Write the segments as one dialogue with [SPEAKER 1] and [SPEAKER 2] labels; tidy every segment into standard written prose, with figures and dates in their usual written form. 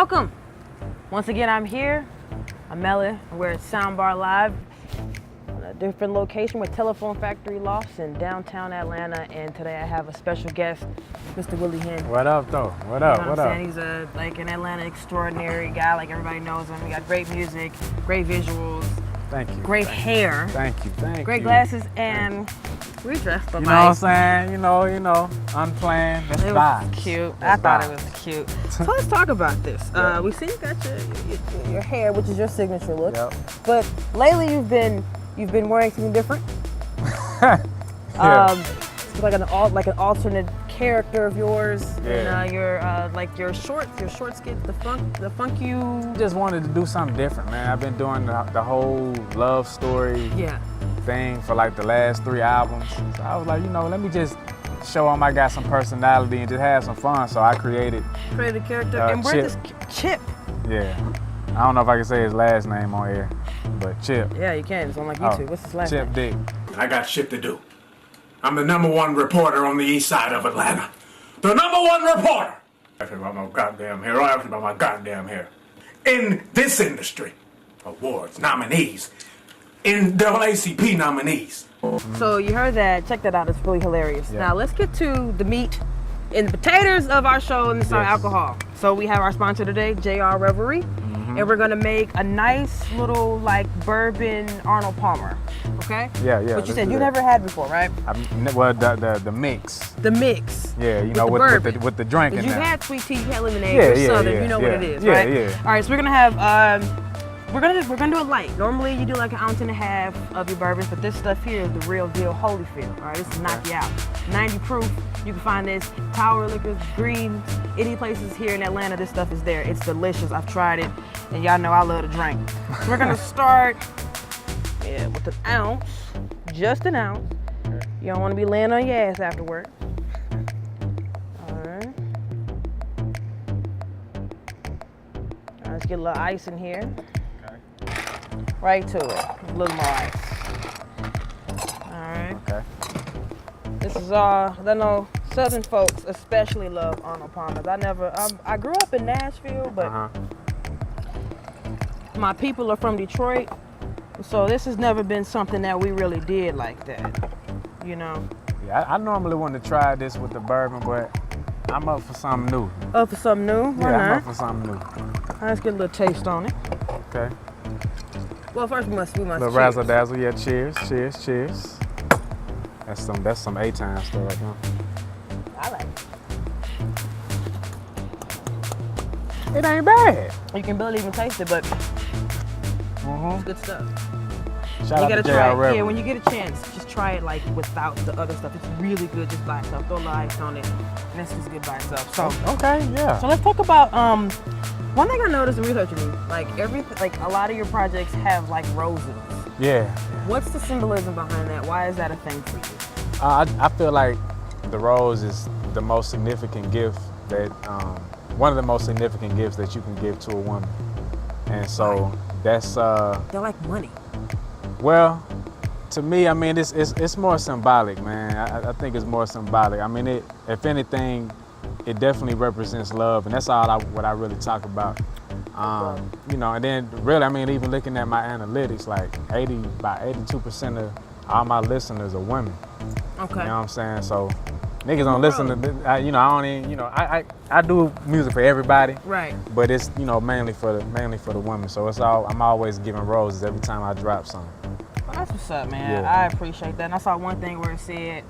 [SPEAKER 1] Welcome. Once again, I'm here. I'm Mela. We're at Soundbar Live on a different location with Telephone Factory Lofts in downtown Atlanta. And today I have a special guest, Mr. Willie.
[SPEAKER 2] What up, though? What up?
[SPEAKER 1] You know
[SPEAKER 2] what
[SPEAKER 1] I'm
[SPEAKER 2] up?
[SPEAKER 1] saying? He's like an Atlanta extraordinary guy, like everybody knows him. We got great music, great visuals.
[SPEAKER 2] Thank you.
[SPEAKER 1] Great hair.
[SPEAKER 2] Thank you.
[SPEAKER 1] Great glasses, and we dressed
[SPEAKER 2] You know what I'm saying? You know, unplanned. That's
[SPEAKER 1] It was
[SPEAKER 2] vibes.
[SPEAKER 1] cute.
[SPEAKER 2] That's
[SPEAKER 1] I thought
[SPEAKER 2] vibes.
[SPEAKER 1] it was cute. So let's talk about this.
[SPEAKER 2] Yep.
[SPEAKER 1] We see you got your hair, which is your signature look.
[SPEAKER 2] Yep.
[SPEAKER 1] But lately you've been wearing something different.
[SPEAKER 2] Yeah.
[SPEAKER 1] It's like an alternate character of yours.
[SPEAKER 2] Yeah.
[SPEAKER 1] And your short skit, the funk you.
[SPEAKER 2] Just wanted to do something different, man. I've been doing the whole love story thing for like the last 3 albums. So I was like, let me just show them I got some personality and just have some fun. So I created
[SPEAKER 1] a character. And where's this Chip?
[SPEAKER 2] Yeah. I don't know if I can say his last name on air, but Chip.
[SPEAKER 1] Yeah, you can. It's on like YouTube. What's his last name?
[SPEAKER 2] Chip Dick.
[SPEAKER 3] I got shit to do. I'm the #1 reporter on the east side of Atlanta. The #1 reporter. Asking about my goddamn hair. I'm asking about my goddamn hair. In this industry, awards, nominees, NAACP nominees.
[SPEAKER 1] So you heard that. Check that out. It's really hilarious.
[SPEAKER 2] Yeah.
[SPEAKER 1] Now let's get to the meat and the potatoes of our show, and this is our
[SPEAKER 2] Yes.
[SPEAKER 1] alcohol. So we have our sponsor today, JR Revelry, and we're gonna make a nice little like bourbon Arnold Palmer. Okay?
[SPEAKER 2] Yeah.
[SPEAKER 1] Which you
[SPEAKER 2] let's
[SPEAKER 1] said
[SPEAKER 2] do
[SPEAKER 1] you
[SPEAKER 2] that.
[SPEAKER 1] never had before, right?
[SPEAKER 2] Well, the mix.
[SPEAKER 1] The mix.
[SPEAKER 2] Yeah,
[SPEAKER 1] the
[SPEAKER 2] with
[SPEAKER 1] bourbon.
[SPEAKER 2] with the drink in
[SPEAKER 1] Because you
[SPEAKER 2] there.
[SPEAKER 1] had sweet tea, you had lemonade,
[SPEAKER 2] Yeah,
[SPEAKER 1] you're
[SPEAKER 2] yeah,
[SPEAKER 1] Southern,
[SPEAKER 2] yeah,
[SPEAKER 1] you know what it
[SPEAKER 2] yeah.
[SPEAKER 1] is,
[SPEAKER 2] Yeah,
[SPEAKER 1] right?
[SPEAKER 2] yeah.
[SPEAKER 1] All right, so we're gonna have we're gonna do it light. Normally you do like 1.5 ounces of your bourbon, but this stuff here is the real deal Holyfield. All right, this is knock you out. 90 proof. You can find this Tower Liquors, Greens, any places here in Atlanta. This stuff is there. It's delicious. I've tried it, and y'all know I love to drink. We're gonna start with an ounce, just an ounce. You don't want to be laying on your ass afterward. All right. Let's get a little ice in here. Right to it. A little more ice. Alright.
[SPEAKER 2] Okay.
[SPEAKER 1] This is all, I know Southern folks especially love Arnold Palmer's. I grew up in Nashville, but my people are from Detroit, so this has never been something that we really did like that,
[SPEAKER 2] Yeah, I normally want to try this with the bourbon, but I'm up for something new.
[SPEAKER 1] Up for something new? Why
[SPEAKER 2] I'm
[SPEAKER 1] not?
[SPEAKER 2] up for something new.
[SPEAKER 1] Let's get a little taste on it.
[SPEAKER 2] Okay.
[SPEAKER 1] Well, first we must
[SPEAKER 2] Little
[SPEAKER 1] cheers.
[SPEAKER 2] razzle dazzle, yeah. Cheers. That's some A-time stuff right now.
[SPEAKER 1] I like it.
[SPEAKER 2] It ain't bad.
[SPEAKER 1] You can barely even taste it, but it's good stuff.
[SPEAKER 2] Shout
[SPEAKER 1] You
[SPEAKER 2] out
[SPEAKER 1] gotta
[SPEAKER 2] to
[SPEAKER 1] try
[SPEAKER 2] JR
[SPEAKER 1] it.
[SPEAKER 2] Revelry.
[SPEAKER 1] Yeah, when you get a chance, just try it like without the other stuff. It's really good just by itself. Throw a little ice on it, and it's just good by itself. So,
[SPEAKER 2] Okay, yeah.
[SPEAKER 1] so let's talk about one thing I noticed in researching you. Like a lot of your projects have like roses.
[SPEAKER 2] Yeah.
[SPEAKER 1] What's the symbolism behind that? Why is that a thing for you?
[SPEAKER 2] I feel like the rose is the most significant gift that, one of the most significant gifts that you can give to a woman. And so that's,
[SPEAKER 1] They're like money.
[SPEAKER 2] well, to me, I mean, it's more symbolic, man. I think it's more symbolic. I mean, if anything, it definitely represents love, and that's what I really talk about. And then really, I mean, even looking at my analytics, like 82% of all my listeners are women.
[SPEAKER 1] Okay.
[SPEAKER 2] You know what I'm saying? So niggas don't listen to, I don't even, I do music for everybody.
[SPEAKER 1] Right.
[SPEAKER 2] But it's, mainly for the women. So I'm always giving roses every time I drop something.
[SPEAKER 1] Well, that's what's up, man.
[SPEAKER 2] Yeah.
[SPEAKER 1] I appreciate that. And I saw one thing where it said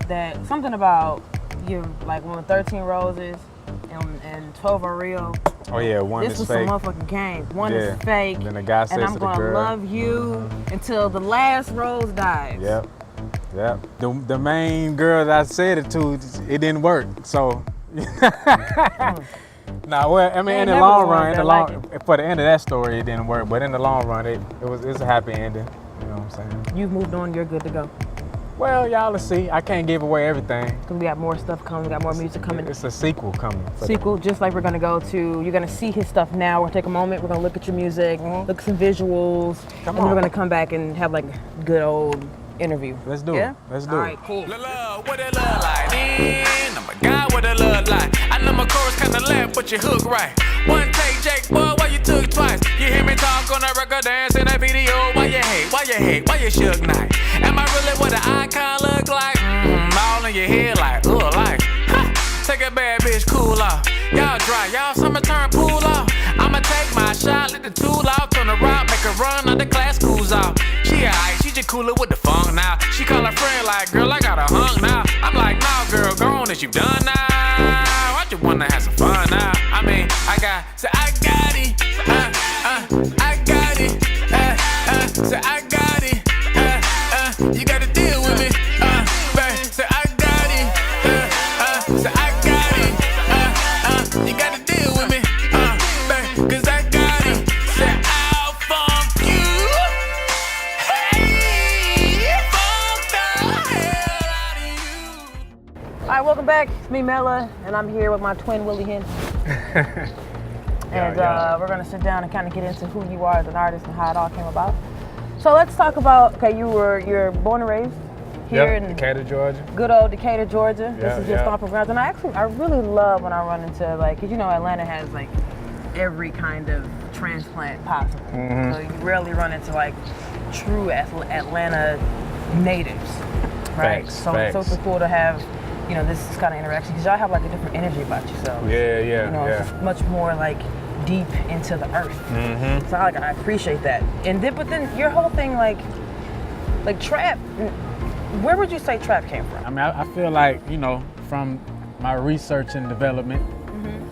[SPEAKER 1] that something about you, like when 13 roses and 12 are real.
[SPEAKER 2] Oh yeah, one
[SPEAKER 1] This
[SPEAKER 2] is
[SPEAKER 1] was
[SPEAKER 2] fake.
[SPEAKER 1] some motherfucking game. One
[SPEAKER 2] Yeah.
[SPEAKER 1] is fake.
[SPEAKER 2] And then the guy says
[SPEAKER 1] and
[SPEAKER 2] to
[SPEAKER 1] I'm
[SPEAKER 2] the
[SPEAKER 1] gonna
[SPEAKER 2] girl,
[SPEAKER 1] love you until the last rose dies.
[SPEAKER 2] Yep. The main girl that I said it to, it didn't work. So, well, I mean, in the long run, for the end of that story, it didn't work. But in the long run, it's a happy ending. You know what I'm saying?
[SPEAKER 1] You've moved on. You're good to go.
[SPEAKER 2] Well, y'all will see. I can't give away everything.
[SPEAKER 1] Cause we got more stuff coming. We got more music coming.
[SPEAKER 2] It's a sequel coming.
[SPEAKER 1] Sequel, just like we're gonna go to. You're gonna see his stuff now. We're gonna take a moment. We're gonna look at your music, look at some visuals, and then we're gonna come back and have like good old interview.
[SPEAKER 2] Let's do
[SPEAKER 1] Yeah?
[SPEAKER 2] it. Let's do
[SPEAKER 1] All
[SPEAKER 2] it.
[SPEAKER 1] right, cool.
[SPEAKER 4] Love, what it look like? I'm a guy with a love like. I know my chorus kinda left, but you hook right. One take, Jake, boy, why you took twice? You hear me talk on that record, dance in that video. Why you hate? Why you hate? Why you shook night? Am I really what an icon look like? All in your head like, like. Take a bad bitch, cool off. Y'all dry, y'all summertime pool off. I'ma take my shot, let the tool out, turn the rock, make a run, under class cools off. She alright, she just cooler with the funk now. She call her friend like, girl, I got a hunk now. I'm like, nah, girl, go on as you done now. I just wanna have some fun now. I mean, I got it, I got it, so I got it, you gotta deal with me, so I got it, so I got it, you gotta deal with me, cause I got it, so I'll funk you, hey, funk the hell out of you.
[SPEAKER 1] All right, welcome back. It's me, Mela, and I'm here with my twin, Willie Hen. And we're gonna sit down and kind of get into who you are as an artist and how it all came about. So let's talk about, okay, you're born and raised here in
[SPEAKER 2] Decatur, Georgia.
[SPEAKER 1] good old Decatur, Georgia.
[SPEAKER 2] Yeah,
[SPEAKER 1] This is your stomping grounds. And I really love when I run into, like, cause you know Atlanta has like every kind of transplant possible. So you rarely run into like true Atlanta natives, right?
[SPEAKER 2] Facts,
[SPEAKER 1] So it's so cool to have, you know, this kind of interaction because y'all have like a different energy about yourselves.
[SPEAKER 2] Yeah,
[SPEAKER 1] You know, it's just much more like deep into the earth. So I appreciate that. And then, but then your whole thing, like trap. Where would you say trap came from?
[SPEAKER 2] I mean, I feel like, you know, from my research and development,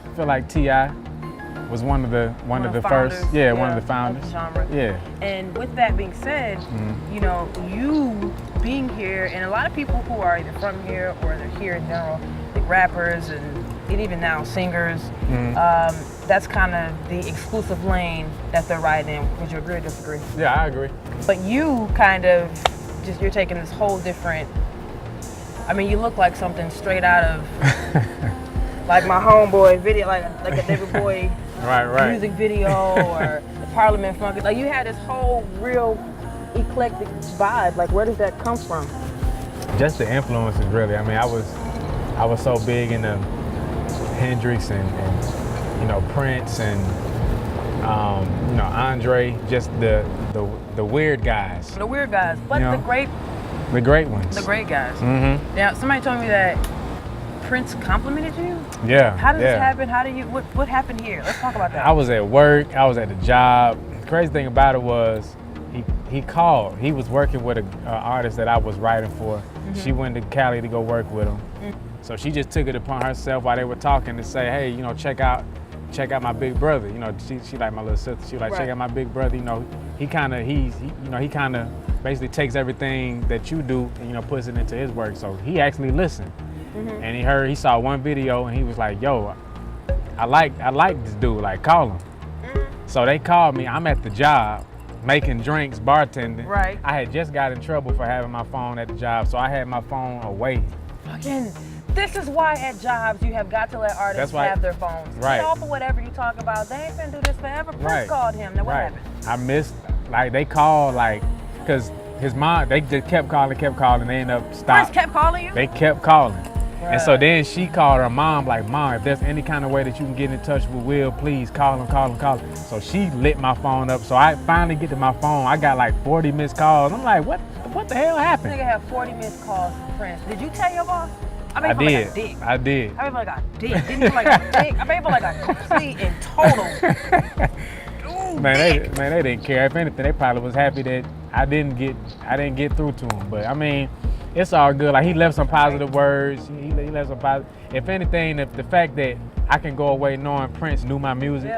[SPEAKER 2] I feel like T.I. was one of the
[SPEAKER 1] founders,
[SPEAKER 2] first, one of the founders.
[SPEAKER 1] Of the genre.
[SPEAKER 2] Yeah.
[SPEAKER 1] And with that being said, you know, you being here, and a lot of people who are either from here or they're here in general, like rappers and even now singers, that's kind of the exclusive lane that they're riding in. Would you agree or disagree?
[SPEAKER 2] Yeah, I agree.
[SPEAKER 1] But you kind of you're taking this whole different, I mean, you look like something straight out of like my homeboy video, like a David Boy
[SPEAKER 2] right.
[SPEAKER 1] music video or the Parliament Funk. Like you had this whole real eclectic vibe. Like where does that come from?
[SPEAKER 2] Just the influences, really. I mean, I was so big into Hendrix and you know, Prince and you know, Andre, just the weird guys.
[SPEAKER 1] The weird guys, but
[SPEAKER 2] You know,
[SPEAKER 1] the great
[SPEAKER 2] ones.
[SPEAKER 1] the great guys.
[SPEAKER 2] Mm-hmm.
[SPEAKER 1] Now somebody told me that Prince complimented you.
[SPEAKER 2] Yeah.
[SPEAKER 1] How did this happen? How do you? What happened here? Let's talk about that.
[SPEAKER 2] I was at work. I was at the job. The crazy thing about it was he called. He was working with an artist that I was writing for. She went to Cali to go work with him. So she just took it upon herself while they were talking to say, hey, you know, check out my big brother. You know, she like my little sister. She was like, check out my big brother. You know, he kind of basically takes everything that you do and, you know, puts it into his work. So he actually listened. And he saw one video and he was like, yo, I like this dude, like call him. So they called me. I'm at the job making drinks, bartending.
[SPEAKER 1] Right.
[SPEAKER 2] I had just got in trouble for having my phone at the job, so I had my phone away.
[SPEAKER 1] Again, this is why at jobs you have got to let artists have their phones.
[SPEAKER 2] Right.
[SPEAKER 1] Get off of whatever you talk about. They ain't finna do this forever. Prince
[SPEAKER 2] Right.
[SPEAKER 1] called him. Now what happened?
[SPEAKER 2] I missed, like they called, like, cause his mom, they just kept calling, they ended up stopping.
[SPEAKER 1] Prince kept calling you?
[SPEAKER 2] They kept calling.
[SPEAKER 1] Right.
[SPEAKER 2] And so then she called her mom, like, Mom, if there's any kind of way that you can get in touch with Will, please call him. So she lit my phone up. So I finally get to my phone. I got like 40 missed calls. I'm like, what the hell
[SPEAKER 1] This
[SPEAKER 2] happened?
[SPEAKER 1] nigga had 40 missed calls from Prince. Did you tell your boss? I
[SPEAKER 2] I
[SPEAKER 1] made him
[SPEAKER 2] did.
[SPEAKER 1] like a dick.
[SPEAKER 2] I did.
[SPEAKER 1] I made him like a dick. Didn't you like a dick? I made him like a complete and total.
[SPEAKER 2] Man, they didn't care. If anything, they probably was happy that I didn't get through to him. But I mean, it's all good. Like he left some positive words. He left some positive. If anything, the fact that I can go away knowing Prince knew my music,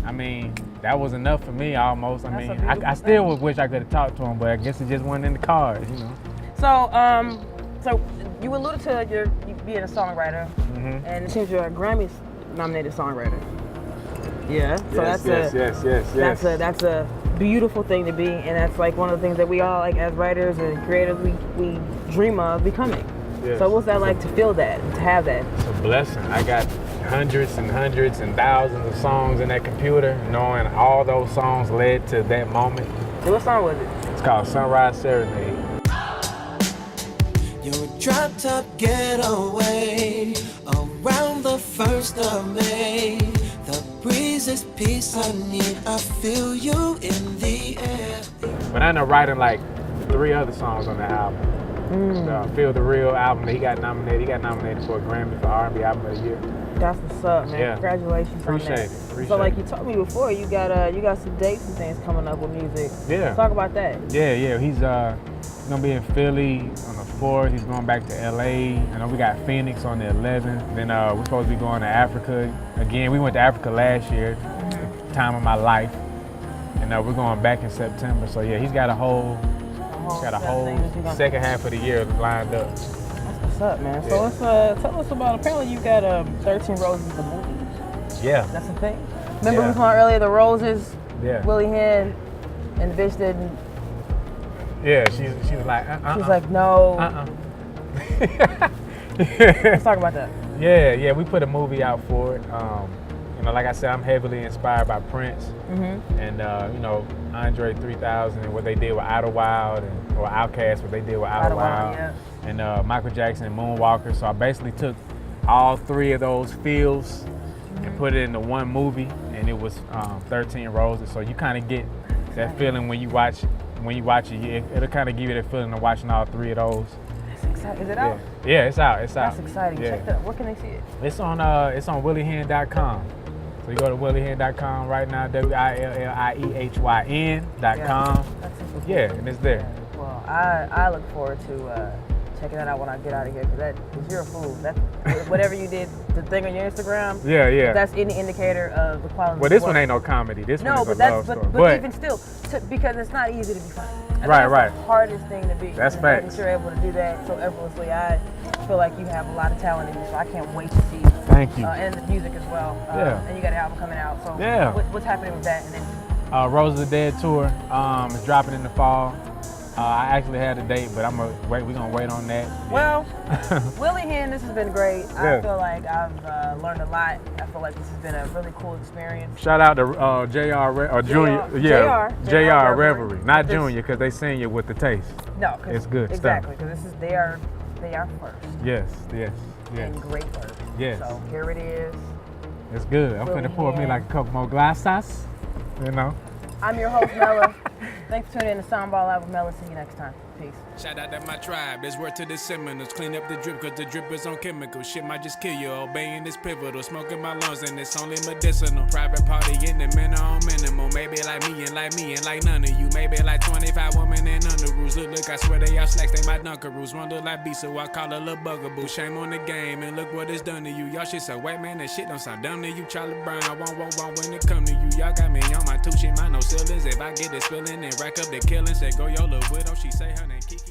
[SPEAKER 2] I mean, that was enough for me almost. I mean, I still would wish I could have talked to him, but I guess it just wasn't in the cards, you know.
[SPEAKER 1] So, so you alluded to you being a songwriter, and it seems you're a Grammy-nominated songwriter. Yeah. So
[SPEAKER 2] yes.
[SPEAKER 1] That's a beautiful thing to be, and that's like one of the things that we all, like as writers and creators, we dream of becoming.
[SPEAKER 2] Yes.
[SPEAKER 1] So what's that like to feel that, to have that?
[SPEAKER 2] It's a blessing. I got hundreds and hundreds and thousands of songs in that computer, knowing all those songs led to that moment.
[SPEAKER 1] So what song was it?
[SPEAKER 2] It's called Sunrise Serenade.
[SPEAKER 5] drop top getaway around the 1st of May. The breeze is peace I need. I feel you in the air.
[SPEAKER 2] But I ended up writing like 3 other songs on the album. Feel the Real album that he got nominated. He got nominated for a Grammy for R&B Album of the Year.
[SPEAKER 1] That's what's up, man.
[SPEAKER 2] Yeah.
[SPEAKER 1] Congratulations
[SPEAKER 2] Appreciate
[SPEAKER 1] on that.
[SPEAKER 2] it. Appreciate
[SPEAKER 1] So, like
[SPEAKER 2] it.
[SPEAKER 1] you told me before, you got some dates and things coming up with music.
[SPEAKER 2] Yeah.
[SPEAKER 1] Talk about that.
[SPEAKER 2] Yeah. He's gonna be in Philly on the 4th. He's going back to LA. I know we got Phoenix on the 11th. Then we're supposed to be going to Africa again. We went to Africa last year, the time of my life, and we're going back in September. So yeah, he's got a whole second half of the year lined up.
[SPEAKER 1] That's what's up, man.
[SPEAKER 2] Yeah.
[SPEAKER 1] So let's tell us about. Apparently, you got 13 Roses, the movie.
[SPEAKER 2] Yeah.
[SPEAKER 1] That's the thing. Remember we
[SPEAKER 2] Yeah.
[SPEAKER 1] was on earlier, the Roses.
[SPEAKER 2] Yeah.
[SPEAKER 1] Willie had, and the bitch didn't.
[SPEAKER 2] Yeah, she was like,
[SPEAKER 1] She's like, no. Let's talk about that.
[SPEAKER 2] Yeah, we put a movie out for it. Like I said, I'm heavily inspired by Prince and Andre 3000 and what they did with Idlewild or Outkast, what they did with Idlewild, and Michael Jackson and Moonwalker. So I basically took all 3 of those feels and put it into one movie, and it was 13 Roses. So you kind of get that feeling when you watch it. It'll kind of give you that feeling of watching all 3 of those.
[SPEAKER 1] That's exciting. Is it out?
[SPEAKER 2] Yeah, it's out.
[SPEAKER 1] That's exciting.
[SPEAKER 2] Yeah.
[SPEAKER 1] Check that out. Where can they see it?
[SPEAKER 2] It's on WillieHen.com. So you go to WillieHen.com right now, WillieHyn.com. Yeah, and it's there.
[SPEAKER 1] Well, I look forward to checking that out when I get out of here, because you're a fool. That whatever you did, the thing on your Instagram.
[SPEAKER 2] Yeah.
[SPEAKER 1] If that's any indicator of the quality.
[SPEAKER 2] Well, this one ain't no comedy. This one is a love story.
[SPEAKER 1] But even still, because it's not easy to be funny.
[SPEAKER 2] Right.
[SPEAKER 1] The hardest thing to be.
[SPEAKER 2] That's
[SPEAKER 1] and
[SPEAKER 2] facts.
[SPEAKER 1] you're able to do that so effortlessly. I feel like you have a lot of talent in you, so I can't wait to see.
[SPEAKER 2] Thank you.
[SPEAKER 1] And the music as well. And you got an album coming out. So
[SPEAKER 2] Yeah.
[SPEAKER 1] What's happening with that? And then
[SPEAKER 2] Rose of the Dead tour is dropping in the fall. I actually had a date, but we're gonna wait on that.
[SPEAKER 1] Well, Willie Hen, this has been great.
[SPEAKER 2] Yeah.
[SPEAKER 1] I feel like I've learned a lot. I feel like this has been a really cool experience.
[SPEAKER 2] Shout out to Junior. JR Reverie, not Junior, because they senior with the taste.
[SPEAKER 1] No,
[SPEAKER 2] it's good
[SPEAKER 1] exactly,
[SPEAKER 2] stuff.
[SPEAKER 1] because they are first.
[SPEAKER 2] Yes.
[SPEAKER 1] And great work.
[SPEAKER 2] Yes.
[SPEAKER 1] So here it is.
[SPEAKER 2] It's good. I'm gonna pour me like a couple more glasses.
[SPEAKER 1] I'm your host, Mela. Thanks for tuning in to Soundball Live with Mela. See you next time. Peace.
[SPEAKER 4] Shout out to my tribe, there's word to the Seminoles. Clean up the drip, cause the drip is on chemicals. Shit might just kill you, obeying is pivotal. Smoking my lungs and it's only medicinal. Private party in the minute on minimal. Maybe like me and like none of you. Maybe like 25 women and under rules. Look, I swear they all slacks, they my dunkaroos. One look like beast, so I call it a little bugaboo. Shame on the game, and look what it's done to you. Y'all shit so wet, man, that shit don't sound dumb to you. Charlie Brown, I won't when it come to you. Y'all got me on my two shit, mind no ceilings. If I get this feeling and rack up the killing, say go yo little widow, she say her name Kiki.